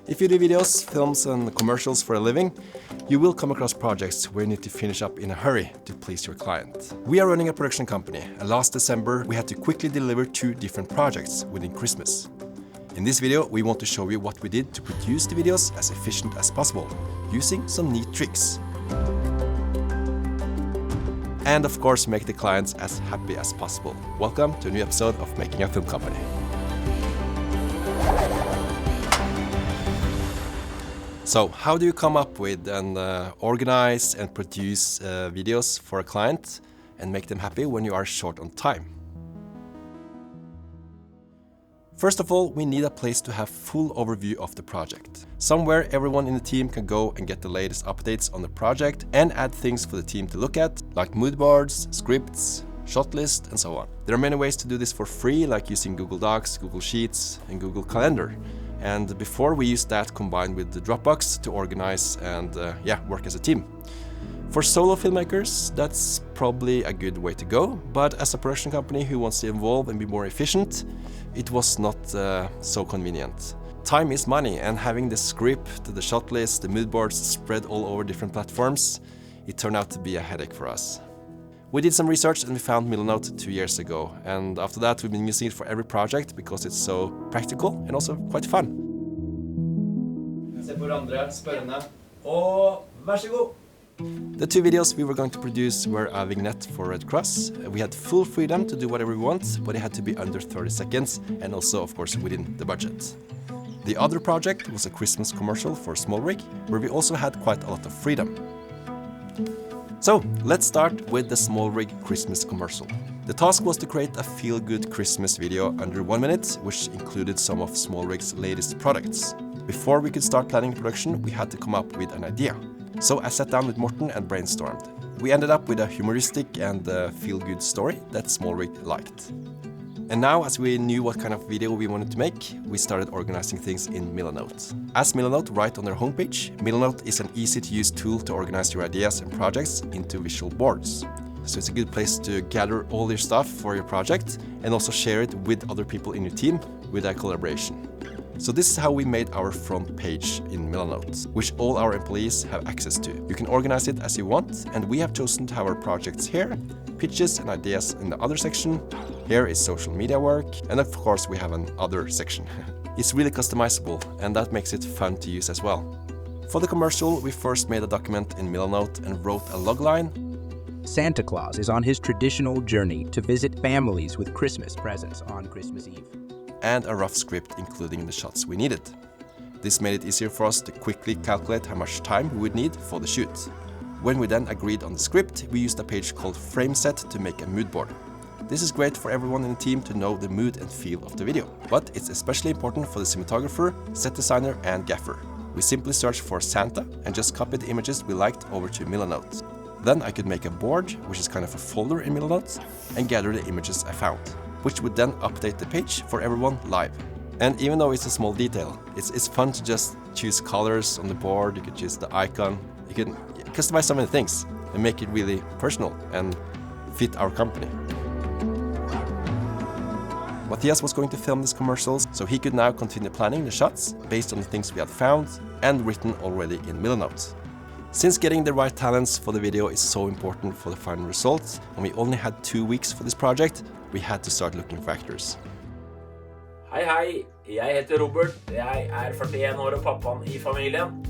If you do videos, films and commercials for a living, you will come across projects where you need to finish up in a hurry to please your client. We are running a production company, and last December we had to quickly deliver 2 different projects within Christmas. In this video, we want to show you what we did to produce the videos as efficient as possible, using some neat tricks. And of course, make the clients as happy as possible. Welcome to a new episode of Making a Film Company. So, how do you come up with and organize and produce videos for a client and make them happy when you are short on time? First of all, we need a place to have full overview of the project. Somewhere everyone in the team can go and get the latest updates on the project and add things for the team to look at, like mood boards, scripts, shot list, and so on. There are many ways to do this for free, like using Google Docs, Google Sheets, and Google Calendar. And before we used that combined with the Dropbox to organize and work as a team. For solo filmmakers, that's probably a good way to go, but as a production company who wants to evolve and be more efficient, it was not so convenient. Time is money, and having the script, the shot list, the mood boards spread all over different platforms, it turned out to be a headache for us. We did some research and we found Milanote 2 years ago, and after that we've been using it for every project because it's so practical and also quite fun. Se på hverandre, spørrende, og vær så god! The 2 videos we were going to produce were a vignette for Red Cross. We had full freedom to do whatever we want, but it had to be under 30 seconds and also, of course, within the budget. The other project was a Christmas commercial for Small Rig, where we also had quite a lot of freedom. So, let's start with the Small Rig Christmas commercial. The task was to create a feel-good Christmas video under 1 minute, which included some of Small Rig's latest products. Before we could start planning production, we had to come up with an idea. So I sat down with Morten and brainstormed. We ended up with a humoristic and feel-good story that Small Rig liked. And now, as we knew what kind of video we wanted to make, we started organizing things in Milanote. As Milanote write on their homepage, Milanote is an easy-to-use tool to organize your ideas and projects into visual boards. So it's a good place to gather all your stuff for your project and also share it with other people in your team with a collaboration. So this is how we made our front page in Milanote, which all our employees have access to. You can organize it as you want, and we have chosen to have our projects here, pitches and ideas in the other section. Here is social media work, and of course we have an other section. It's really customizable, and that makes it fun to use as well. For the commercial, we first made a document in Milanote and wrote a logline. Santa Claus is on his traditional journey to visit families with Christmas presents on Christmas Eve. And a rough script including the shots we needed. This made it easier for us to quickly calculate how much time we would need for the shoot. When we then agreed on the script, we used a page called Frameset to make a mood board. This is great for everyone in the team to know the mood and feel of the video, but it's especially important for the cinematographer, set designer and gaffer. We simply searched for Santa and just copied the images we liked over to Milanote. Then I could make a board, which is kind of a folder in Milanote, and gather the images I found, which would then update the page for everyone live. And even though it's a small detail, it's fun to just choose colors on the board, you could choose the icon, you can customize so many things and make it really personal and fit our company. Matthias was going to film these commercials, so he could now continue planning the shots based on the things we had found and written already in Milanote. Since getting the right talents for the video is so important for the final results, and we only had 2 weeks for this project, we had to start looking for actors. Hei, jeg heter Robert, jeg 41 år og pappaen I familien.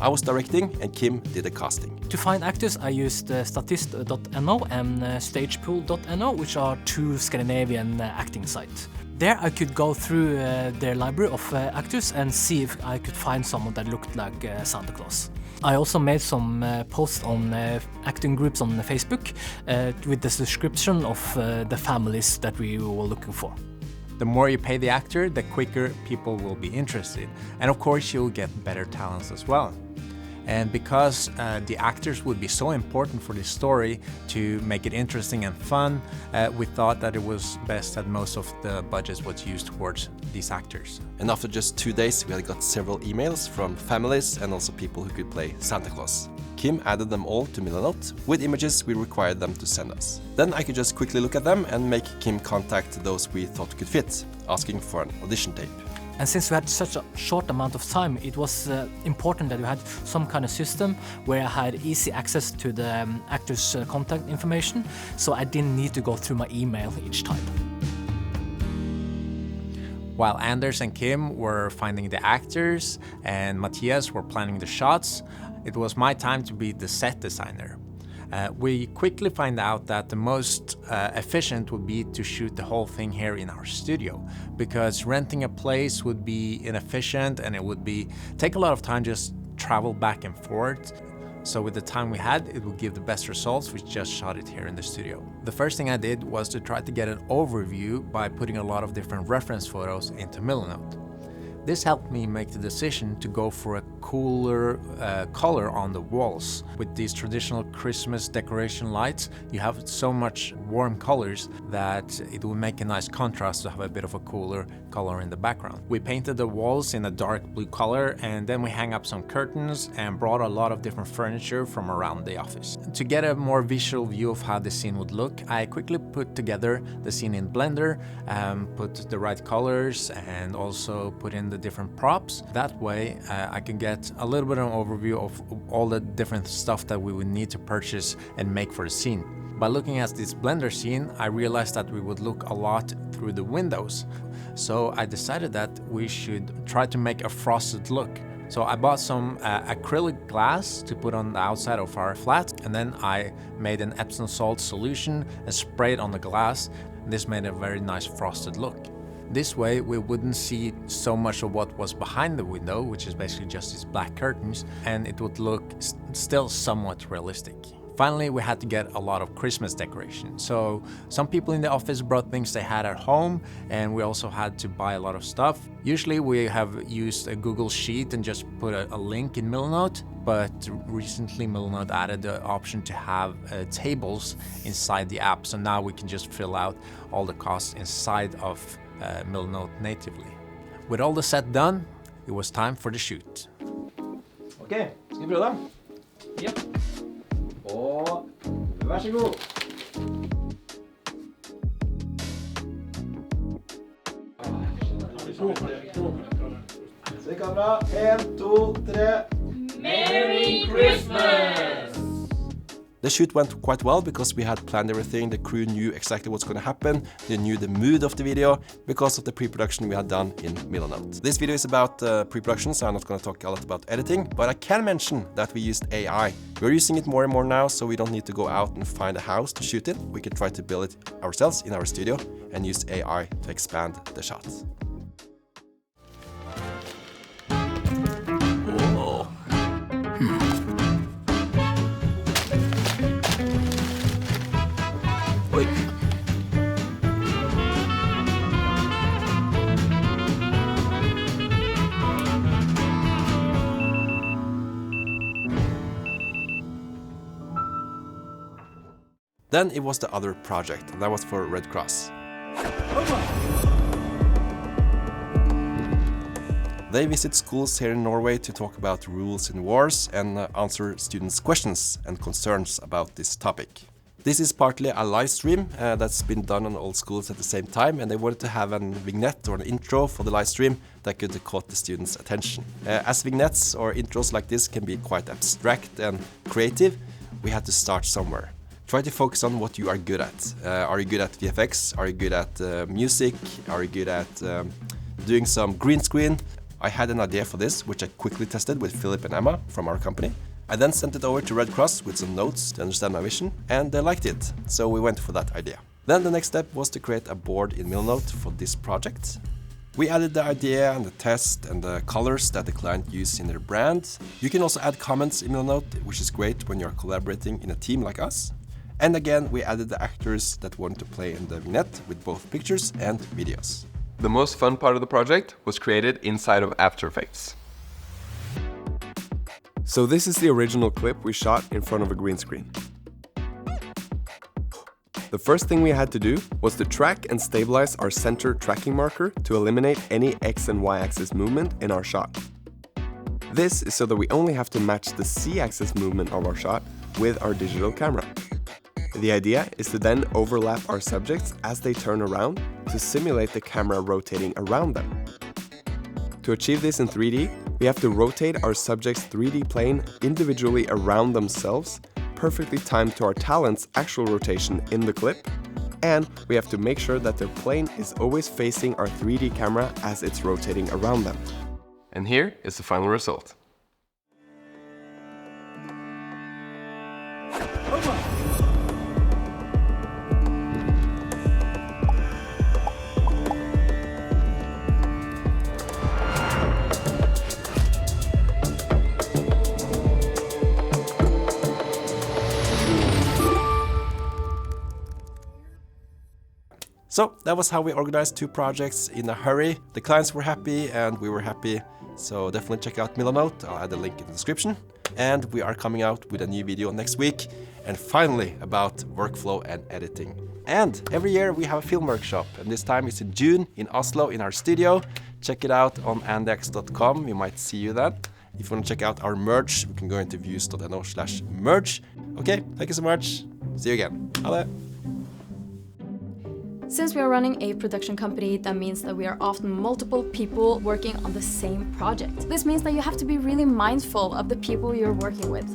I was directing and Kim did the casting. To find actors, I used statist.no and stagepool.no, which are 2 Scandinavian acting sites. There I could go through their library of actors and see if I could find someone that looked like Santa Claus. I also made some posts on acting groups on Facebook with the description of the families that we were looking for. The more you pay the actor, the quicker people will be interested. And of course, you'll get better talents as well. And because the actors would be so important for this story to make it interesting and fun, we thought that it was best that most of the budget was used towards these actors. And after just 2 days, we had got several emails from families and also people who could play Santa Claus. Kim added them all to Milanote with images we required them to send us. Then I could just quickly look at them and make Kim contact those we thought could fit, asking for an audition tape. And since we had such a short amount of time, it was important that we had some kind of system where I had easy access to the actors' contact information, so I didn't need to go through my email each time. While Anders and Kim were finding the actors and Matthias were planning the shots, it was my time to be the set designer. We quickly find out that the most efficient would be to shoot the whole thing here in our studio, because renting a place would be inefficient and it would take a lot of time just travel back and forth. So with the time we had, it would give the best results. We just shot it here in the studio. The first thing I did was to try to get an overview by putting a lot of different reference photos into Milanote. This helped me make the decision to go for a cooler color on the walls. With these traditional Christmas decoration lights, you have so much warm colors that it will make a nice contrast to have a bit of a cooler color in the background. We painted the walls in a dark blue color, and then we hang up some curtains and brought a lot of different furniture from around the office. To get a more visual view of how the scene would look, I quickly put together the scene in Blender, put the right colors, and also put in the different props. That way I can get a little bit of an overview of all the different stuff that we would need to purchase and make for the scene. By looking at this Blender scene, I realized that we would look a lot through the windows. So I decided that we should try to make a frosted look. So I bought some acrylic glass to put on the outside of our flat, and then I made an Epsom salt solution and sprayed on the glass. This made a very nice frosted look. This way we wouldn't see so much of what was behind the window, which is basically just these black curtains, and it would look still somewhat realistic. Finally, we had to get a lot of Christmas decoration. So some people in the office brought things they had at home, and we also had to buy a lot of stuff. Usually we have used a Google Sheet and just put a link in Milanote, but recently Milanote added the option to have tables inside the app. So now we can just fill out all the costs inside of Milanote natively. With all the set done, it was time for the shoot. Ok, skal vi prøve da? Ja. Og vær så god. Se kamera, 1, 2, 3. Merry Christmas! The shoot went quite well because we had planned everything. The crew knew exactly what's going to happen. They knew the mood of the video because of the pre-production we had done in Milanote. This video is about pre-production, so I'm not going to talk a lot about editing, but I can mention that we used AI. We're using it more and more now, so we don't need to go out and find a house to shoot it. We can try to build it ourselves in our studio and use AI to expand the shots. Then it was the other project, and that was for Red Cross. They visit schools here in Norway to talk about rules in wars and answer students' questions and concerns about this topic. This is partly a live stream that's been done on all schools at the same time, and they wanted to have a vignette or an intro for the live stream that could caught the students' attention. As vignettes or intros like this can be quite abstract and creative, we had to start somewhere. Try to focus on what you are good at. Are you good at VFX? Are you good at music? Are you good at doing some green screen? I had an idea for this, which I quickly tested with Philip and Emma from our company. I then sent it over to Red Cross with some notes to understand my vision, and they liked it, so we went for that idea. Then the next step was to create a board in Milanote for this project. We added the idea and the test and the colors that the client used in their brand. You can also add comments in Milanote, which is great when you're collaborating in a team like us. And again, we added the actors that wanted to play in the vignette with both pictures and videos. The most fun part of the project was created inside of After Effects. So this is the original clip we shot in front of a green screen. The first thing we had to do was to track and stabilize our center tracking marker to eliminate any X and Y axis movement in our shot. This is so that we only have to match the Z axis movement of our shot with our digital camera. The idea is to then overlap our subjects as they turn around to simulate the camera rotating around them. To achieve this in 3D, we have to rotate our subject's 3D plane individually around themselves, perfectly timed to our talent's actual rotation in the clip, and we have to make sure that their plane is always facing our 3D camera as it's rotating around them. And here is the final result. So that was how we organized 2 projects in a hurry. The clients were happy and we were happy. So definitely check out Milanote. I'll add the link in the description. And we are coming out with a new video next week. And finally about workflow and editing. And every year we have a film workshop. And this time it's in June in Oslo in our studio. Check it out on andex.com. We might see you then. If you want to check out our merch, we can go into views.no/merch. Okay, thank you so much. See you again. Ha det. Since we are running a production company, that means that we are often multiple people working on the same project. This means that you have to be really mindful of the people you're working with.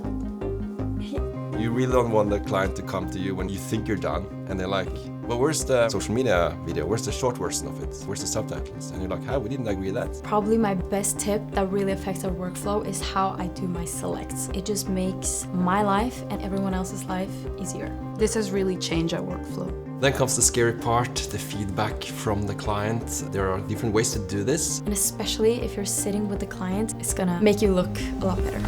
You really don't want the client to come to you when you think you're done and they're like, well, where's the social media video? Where's the short version of it? Where's the subtitles? And you're like, we didn't agree that. Probably my best tip that really affects our workflow is how I do my selects. It just makes my life and everyone else's life easier. This has really changed our workflow. Then comes the scary part, the feedback from the client. There are different ways to do this. And especially if you're sitting with the client, it's gonna make you look a lot better.